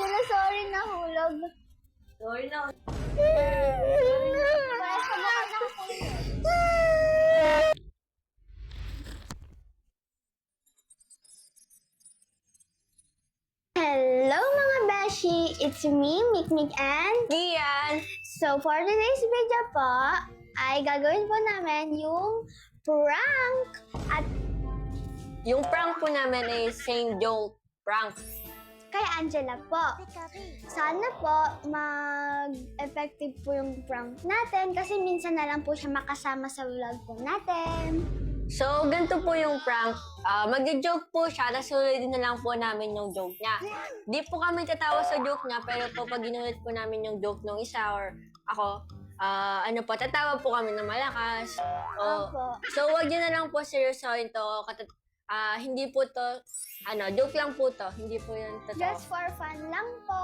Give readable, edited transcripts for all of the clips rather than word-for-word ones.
Angela, sorry nahulog. Sorry na. Hello mga beshi! It's me, Mikmik and Gian! So for today's video po, ay gagawin po namin yung prank at Yung prank po namin ay same joke prank. kay Angela po. Sana po mag-effective po yung prank natin kasi minsan na lang po siya makasama sa vlog po natin. So, ganito po yung prank. Mag-joke po siya, tapos ulitin na lang po namin yung joke niya. Di po kami tatawa sa joke niya, pero po pag inulit po namin yung joke ng isa or ako, tatawa po kami na malakas. Opo. So, wag niyo na lang po seryosohin to. Hindi po to, joke lang po to. Hindi po yan totoo. Just for fun lang po.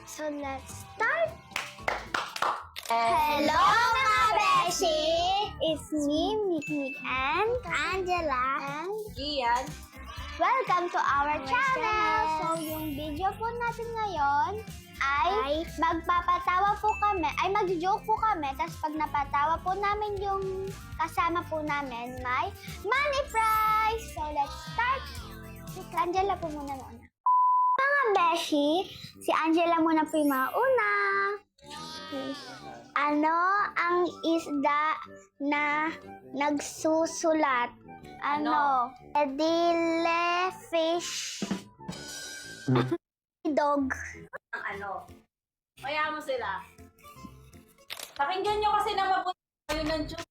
So let's start! Hello mga beshi! It's me, Mikmik and Angela and Gian, welcome to our channel! So yung video po natin ngayon ay magpapatawa po kami, ay mag-joke po kami, tapos pag napatawa po namin yung kasama po namin, may money prize! So let's start! Si Angela po muna. Mga beshi, si Angela muna po yung mauna. Ano ang isda na nagsusulat? Ano? Fish. Dog. Kaya mo sila. Pakinggan nyo kasi na mabuti kayo ng Diyos.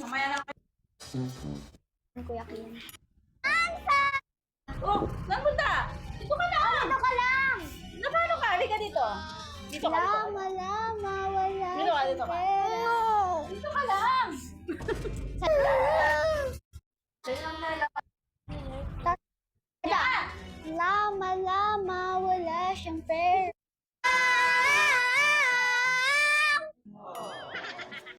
Mamaya lang kayo. Kuya Kian. Oh, saan punta? Dito ka lang. Dito ka lang! Paano ka? Halika dito. Dito ka, dito ka. Lama, wala. Dito ka, dito ka. pera. Dito ka lang.